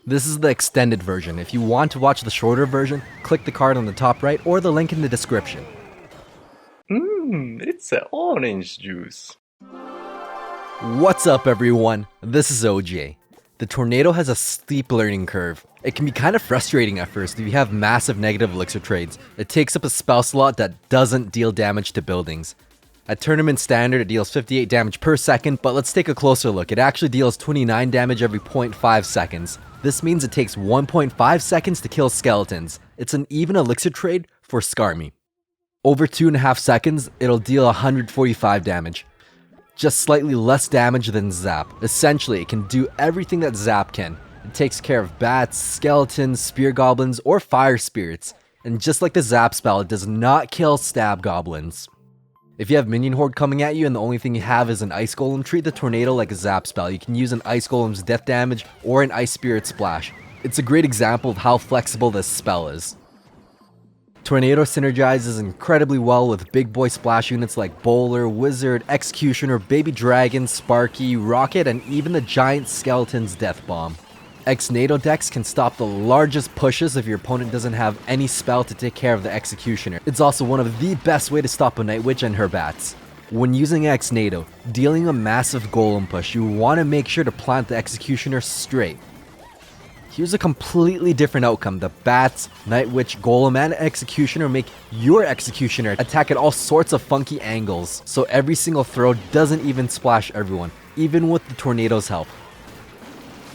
This is the extended version. If you want to watch the shorter version, click the card on the top right or the link in the description. It's an orange juice. What's up everyone? This is OJ. The tornado has a steep learning curve. It can be kind of frustrating at first if you have massive negative elixir trades. It takes up a spell slot that doesn't deal damage to buildings. At tournament standard, it deals 58 damage per second, but let's take a closer look. It actually deals 29 damage every 0.5 seconds. This means it takes 1.5 seconds to kill skeletons. It's an even elixir trade for Skarmy. Over 2.5 seconds, it'll deal 145 damage. Just slightly less damage than Zap. Essentially, it can do everything that Zap can. It takes care of bats, skeletons, spear goblins, or fire spirits. And just like the Zap spell, it does not kill stab goblins. If you have minion horde coming at you and the only thing you have is an ice golem, treat the tornado like a Zap spell. You can use an ice golem's death damage or an ice spirit splash. It's a great example of how flexible this spell is. Tornado synergizes incredibly well with big boy splash units like Bowler, Wizard, Executioner, Baby Dragon, Sparky, Rocket, and even the giant skeleton's death bomb. Ex-NATO decks can stop the largest pushes if your opponent doesn't have any spell to take care of the Executioner. It's also one of the best way to stop a Night Witch and her bats. When using Ex-NATO, dealing a massive golem push, you want to make sure to plant the Executioner straight. Here's a completely different outcome. The bats, Night Witch, Golem, and Executioner make your Executioner attack at all sorts of funky angles, so every single throw doesn't even splash everyone, even with the tornado's help.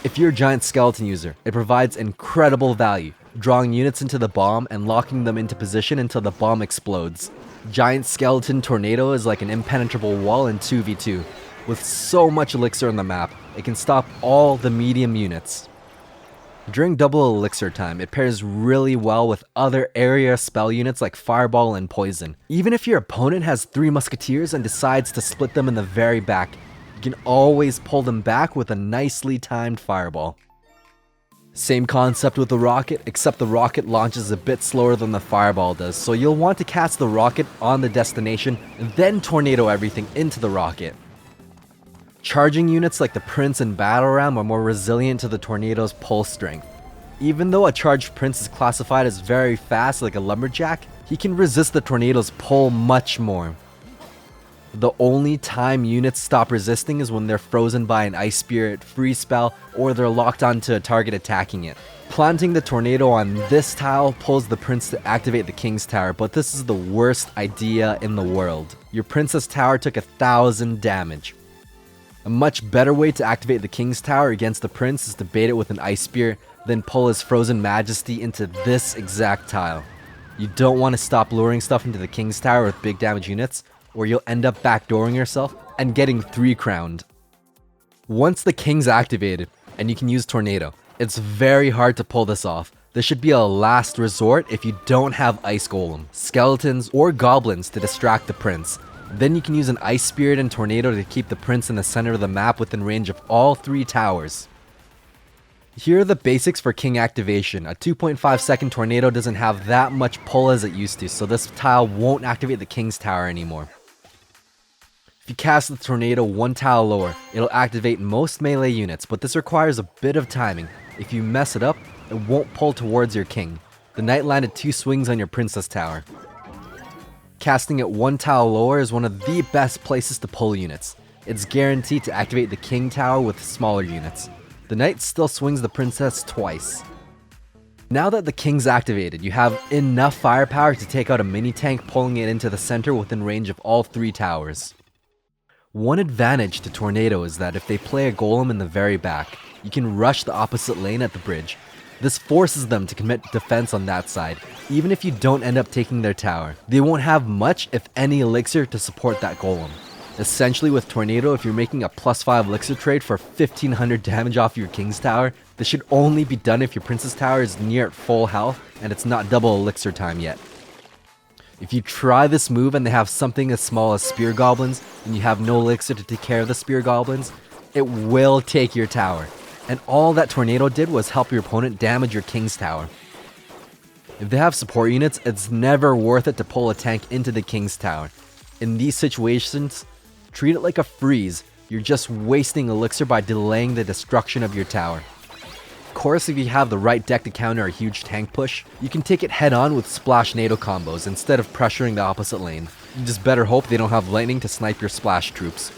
If you're a giant skeleton user, it provides incredible value, drawing units into the bomb and locking them into position until the bomb explodes. Giant skeleton tornado is like an impenetrable wall in 2v2. With so much elixir on the map, it can stop all the medium units. During double elixir time, it pairs really well with other area spell units like Fireball and Poison. Even if your opponent has 3 musketeers and decides to split them in the very back, you can always pull them back with a nicely timed Fireball. Same concept with the Rocket, except the Rocket launches a bit slower than the Fireball does, so you'll want to cast the Rocket on the destination, and then tornado everything into the Rocket. Charging units like the Prince and Battle Ram are more resilient to the tornado's pull strength. Even though a charged Prince is classified as very fast like a Lumberjack, he can resist the tornado's pull much more. The only time units stop resisting is when they're frozen by an Ice Spirit, Freeze Spell, or they're locked onto a target attacking it. Planting the tornado on this tile pulls the Prince to activate the King's Tower, but this is the worst idea in the world. Your Princess Tower took 1,000 damage. A much better way to activate the King's Tower against the Prince is to bait it with an Ice Spear, then pull his Frozen Majesty into this exact tile. You don't want to stop luring stuff into the King's Tower with big damage units, or you'll end up backdooring yourself and getting 3 crowned. Once the King's activated, and you can use Tornado, it's very hard to pull this off. This should be a last resort if you don't have Ice Golem, Skeletons, or Goblins to distract the Prince. Then you can use an Ice Spirit and Tornado to keep the Prince in the center of the map within range of all 3 towers. Here are the basics for King activation. A 2.5 second Tornado doesn't have that much pull as it used to, so this tile won't activate the King's Tower anymore. If you cast the Tornado 1 tile lower, it'll activate most melee units, but this requires a bit of timing. If you mess it up, it won't pull towards your King. The Knight landed 2 swings on your Princess Tower. Casting it 1 tile lower is one of the best places to pull units. It's guaranteed to activate the King Tower with smaller units. The Knight still swings the Princess twice. Now that the King's activated, you have enough firepower to take out a mini tank, pulling it into the center within range of all 3 towers. One advantage to Tornado is that if they play a Golem in the very back, you can rush the opposite lane at the bridge. This forces them to commit defense on that side, even if you don't end up taking their tower. They won't have much, if any, elixir to support that Golem. Essentially with Tornado, if you're making a +5 elixir trade for 1500 damage off your King's Tower, this should only be done if your Princess Tower is near at full health and it's not double elixir time yet. If you try this move and they have something as small as Spear Goblins and you have no elixir to take care of the Spear Goblins, it will take your tower. And all that Tornado did was help your opponent damage your King's Tower. If they have support units, it's never worth it to pull a tank into the King's Tower. In these situations, treat it like a freeze. You're just wasting elixir by delaying the destruction of your tower. Of course, if you have the right deck to counter a huge tank push, you can take it head on with splash NATO combos instead of pressuring the opposite lane. You just better hope they don't have lightning to snipe your splash troops.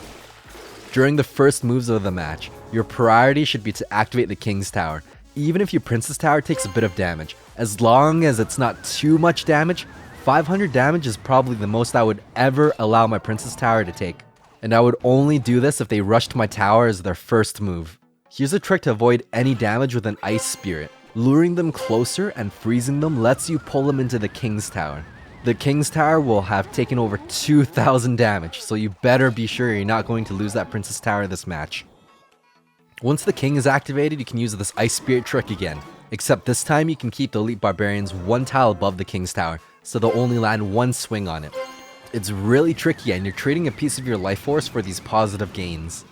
During the first moves of the match, your priority should be to activate the King's Tower, even if your Princess Tower takes a bit of damage. As long as it's not too much damage, 500 damage is probably the most I would ever allow my Princess Tower to take. And I would only do this if they rushed my tower as their first move. Here's a trick to avoid any damage with an Ice Spirit. Luring them closer and freezing them lets you pull them into the King's Tower. The King's Tower will have taken over 2,000 damage, so you better be sure you're not going to lose that Princess Tower this match. Once the King is activated, you can use this Ice Spirit trick again, except this time you can keep the Elite Barbarians one tile above the King's Tower, so they'll only land one swing on it. It's really tricky and you're trading a piece of your life force for these positive gains.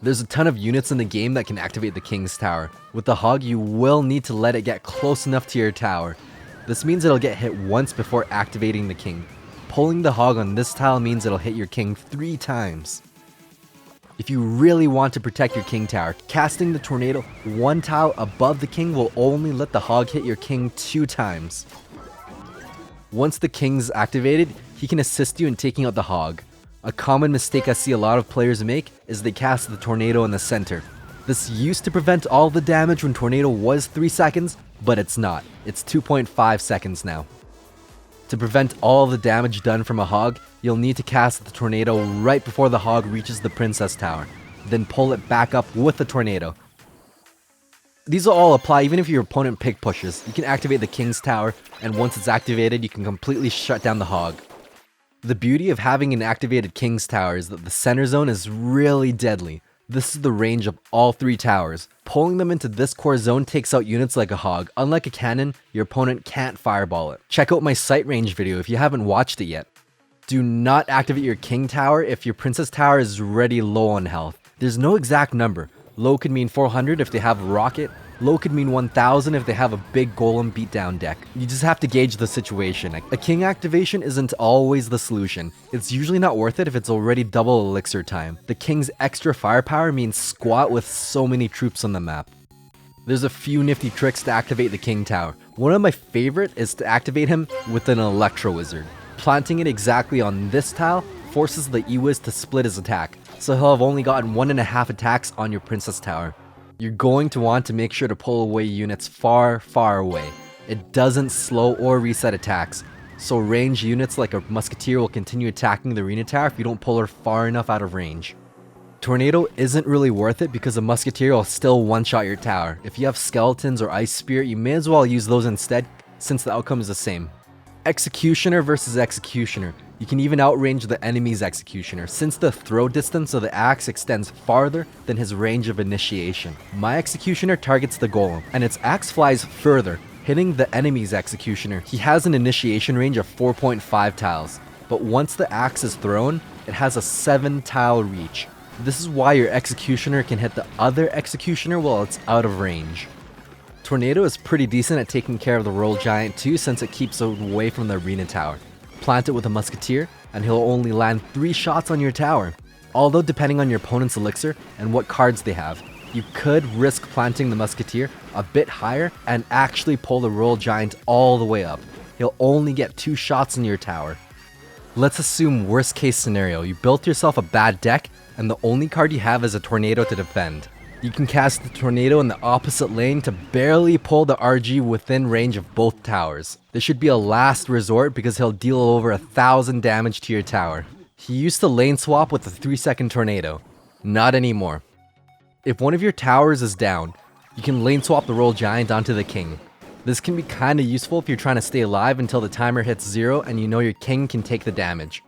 There's a ton of units in the game that can activate the King's Tower. With the Hog, you will need to let it get close enough to your tower. This means it'll get hit once before activating the King. Pulling the Hog on this tile means it'll hit your King 3 times. If you really want to protect your King Tower, casting the Tornado one tile above the King will only let the Hog hit your King 2 times. Once the King's activated, he can assist you in taking out the Hog. A common mistake I see a lot of players make is they cast the Tornado in the center. This used to prevent all the damage when Tornado was 3 seconds, but it's not. It's 2.5 seconds now. To prevent all the damage done from a Hog, you'll need to cast the Tornado right before the Hog reaches the Princess Tower, then pull it back up with the Tornado. These will all apply even if your opponent pick pushes. You can activate the King's Tower, and once it's activated, you can completely shut down the Hog. The beauty of having an activated King's Tower is that the center zone is really deadly. This is the range of all 3 towers. Pulling them into this core zone takes out units like a Hog. Unlike a cannon, your opponent can't fireball it. Check out my sight range video if you haven't watched it yet. Do not activate your King Tower if your Princess Tower is already low on health. There's no exact number. Low could mean 400 if they have a rocket. Low could mean 1000 if they have a big golem beatdown deck. You just have to gauge the situation. A king activation isn't always the solution. It's usually not worth it if it's already double elixir time. The king's extra firepower means squat with so many troops on the map. There's a few nifty tricks to activate the King Tower. One of my favorite is to activate him with an Electro Wizard. Planting it exactly on this tile forces the E-Wiz to split his attack, so he'll have only gotten 1.5 attacks on your Princess Tower. You're going to want to make sure to pull away units far, far away. It doesn't slow or reset attacks, so range units like a Musketeer will continue attacking the Arena Tower if you don't pull her far enough out of range. Tornado isn't really worth it because a Musketeer will still one-shot your tower. If you have Skeletons or Ice Spirit, you may as well use those instead since the outcome is the same. Executioner versus Executioner. You can even outrange the enemy's Executioner, since the throw distance of the axe extends farther than his range of initiation. My Executioner targets the Golem, and its axe flies further, hitting the enemy's Executioner. He has an initiation range of 4.5 tiles, but once the axe is thrown, it has a 7-tile reach. This is why your Executioner can hit the other Executioner while it's out of range. Tornado is pretty decent at taking care of the Royal Giant too, since it keeps it away from the Arena Tower. Plant it with a Musketeer, and he'll only land 3 shots on your tower. Although depending on your opponent's elixir and what cards they have, you could risk planting the Musketeer a bit higher and actually pull the Royal Giant all the way up. He'll only get 2 shots in your tower. Let's assume worst case scenario, you built yourself a bad deck and the only card you have is a Tornado to defend. You can cast the Tornado in the opposite lane to barely pull the RG within range of both towers. This should be a last resort because he'll deal over 1,000 damage to your tower. He used to lane swap with the 3-second Tornado. Not anymore. If one of your towers is down, you can lane swap the Royal Giant onto the King. This can be kinda useful if you're trying to stay alive until the timer hits 0 and you know your King can take the damage.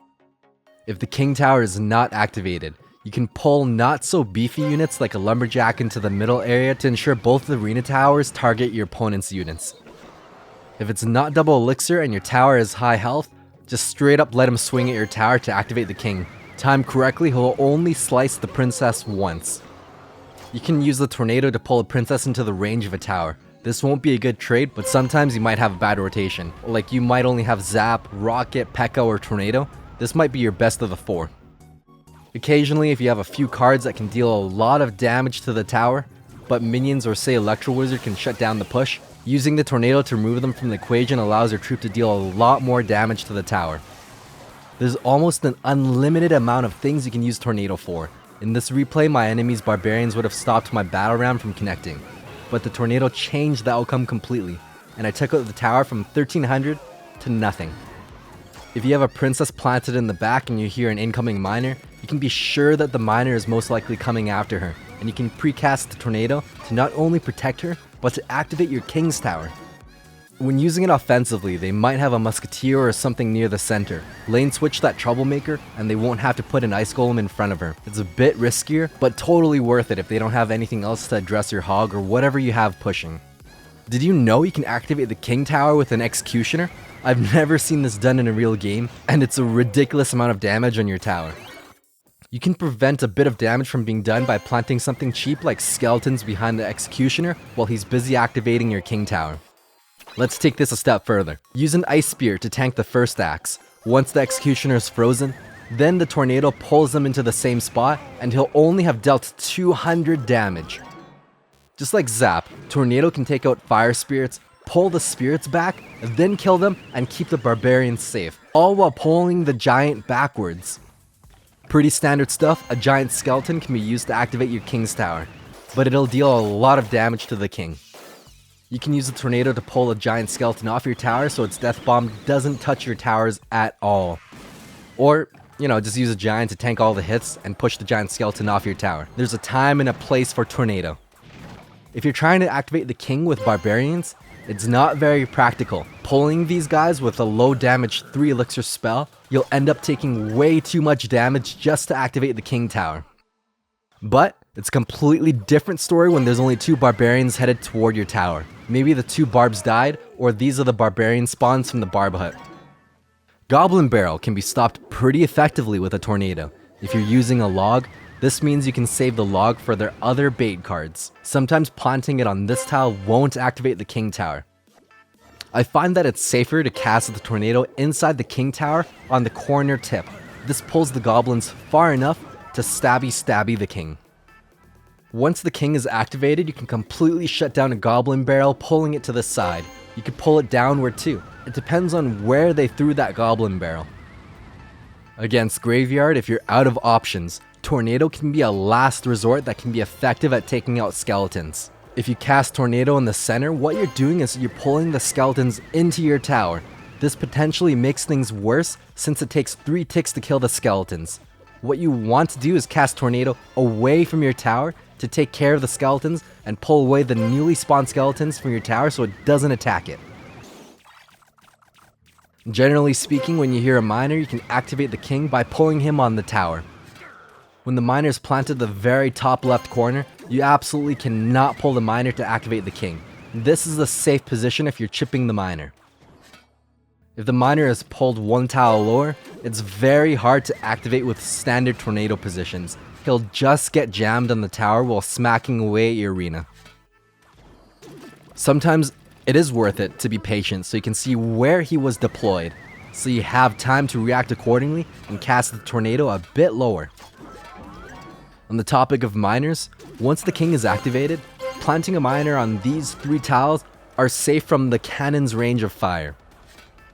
If the King Tower is not activated, you can pull not so beefy units like a Lumberjack into the middle area to ensure both the Arena Towers target your opponent's units. If it's not double elixir and your tower is high health, just straight up let him swing at your tower to activate the King. Timed correctly, he'll only slice the Princess once. You can use the Tornado to pull a Princess into the range of a tower. This won't be a good trade, but sometimes you might have a bad rotation. Like you might only have Zap, Rocket, P.E.K.K.A. or Tornado. This might be your best of the 4. Occasionally, if you have a few cards that can deal a lot of damage to the tower, but minions or say Electro Wizard can shut down the push. Using the tornado to remove them from the equation allows your troop to deal a lot more damage to the tower. There's almost an unlimited amount of things you can use tornado for. In this replay, my enemy's barbarians would have stopped my battle ram from connecting, but the tornado changed the outcome completely, and I took out the tower from 1300 to nothing. If you have a princess planted in the back and you hear an incoming miner, you can be sure that the miner is most likely coming after her, and you can precast the tornado to not only protect her, but to activate your king's tower. When using it offensively, they might have a musketeer or something near the center. Lane switch that troublemaker, and they won't have to put an ice golem in front of her. It's a bit riskier, but totally worth it if they don't have anything else to address your hog or whatever you have pushing. Did you know you can activate the king tower with an executioner? I've never seen this done in a real game, and it's a ridiculous amount of damage on your tower. You can prevent a bit of damage from being done by planting something cheap like skeletons behind the executioner while he's busy activating your king tower. Let's take this a step further. Use an ice spear to tank the first axe. Once the executioner is frozen, then the tornado pulls him into the same spot and he'll only have dealt 200 damage. Just like Zap, tornado can take out fire spirits, pull the spirits back, then kill them and keep the barbarians safe, all while pulling the giant backwards. Pretty standard stuff, a giant skeleton can be used to activate your king's tower, but it'll deal a lot of damage to the king. You can use the tornado to pull a giant skeleton off your tower so its death bomb doesn't touch your towers at all. Or, just use a giant to tank all the hits and push the giant skeleton off your tower. There's a time and a place for tornado. If you're trying to activate the king with barbarians, it's not very practical. Pulling these guys with a low damage 3 elixir spell, you'll end up taking way too much damage just to activate the king tower. But it's a completely different story when there's only 2 barbarians headed toward your tower. Maybe the 2 barbs died, or these are the barbarian spawns from the barb hut. Goblin barrel can be stopped pretty effectively with a tornado. If you're using a log, this means you can save the log for their other bait cards. Sometimes planting it on this tile won't activate the king tower. I find that it's safer to cast the tornado inside the king tower on the corner tip. This pulls the goblins far enough to stabby the king. Once the king is activated, you can completely shut down a goblin barrel, pulling it to the side. You can pull it downward too. It depends on where they threw that goblin barrel. Against graveyard, if you're out of options, tornado can be a last resort that can be effective at taking out skeletons. If you cast tornado in the center, what you're doing is you're pulling the skeletons into your tower. This potentially makes things worse since it takes 3 ticks to kill the skeletons. What you want to do is cast tornado away from your tower to take care of the skeletons and pull away the newly spawned skeletons from your tower so it doesn't attack it. Generally speaking, when you hear a miner, you can activate the king by pulling him on the tower. When the miner is planted the very top left corner, you absolutely cannot pull the miner to activate the king. This is a safe position if you're chipping the miner. If the miner is pulled 1 tile lower, it's very hard to activate with standard tornado positions. He'll just get jammed on the tower while smacking away at your arena. Sometimes it is worth it to be patient so you can see where he was deployed, so you have time to react accordingly and cast the tornado a bit lower. On the topic of miners, once the king is activated, planting a miner on these 3 tiles are safe from the cannon's range of fire.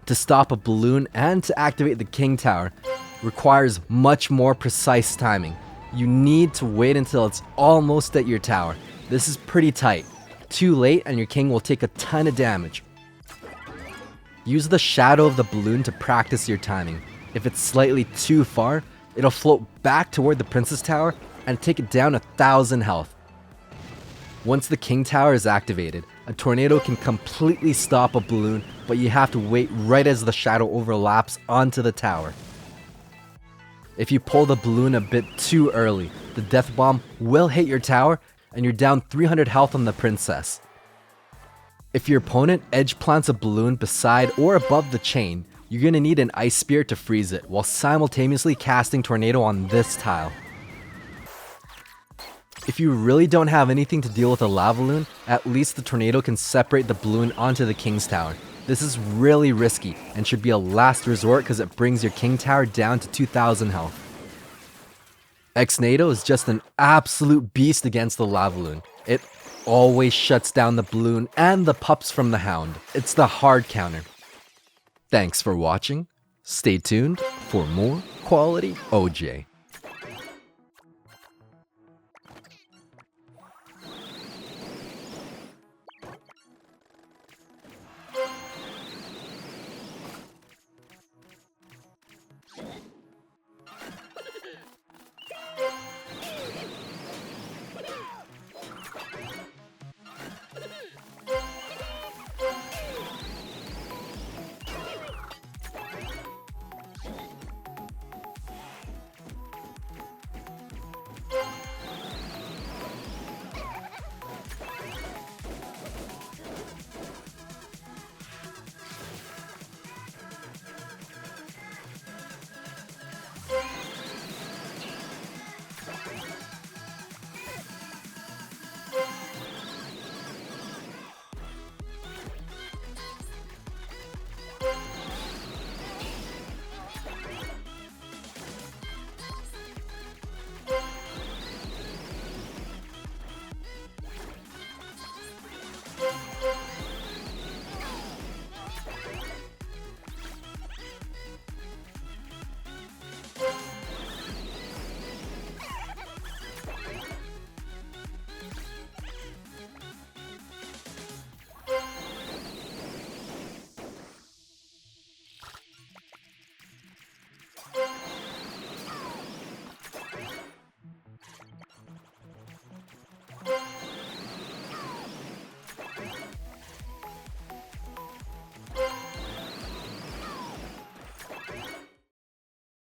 To stop a balloon and to activate the king tower requires much more precise timing. You need to wait until it's almost at your tower. This is pretty tight. Too late and your king will take a ton of damage. Use the shadow of the balloon to practice your timing. If it's slightly too far, it'll float back toward the princess tower and take it down 1,000 health. Once the king tower is activated, a tornado can completely stop a balloon, but you have to wait right as the shadow overlaps onto the tower. If you pull the balloon a bit too early, the death bomb will hit your tower and you're down 300 health on the princess. If your opponent edge plants a balloon beside or above the chain, you're gonna need an ice spear to freeze it while simultaneously casting tornado on this tile. If you really don't have anything to deal with a lava balloon, at least the tornado can separate the balloon onto the king's tower. This is really risky and should be a last resort because it brings your king tower down to 2,000 health. Ex-Nado is just an absolute beast against the lava balloon. It always shuts down the balloon and the pups from the hound. It's the hard counter. Thanks for watching. Stay tuned for more quality OJ.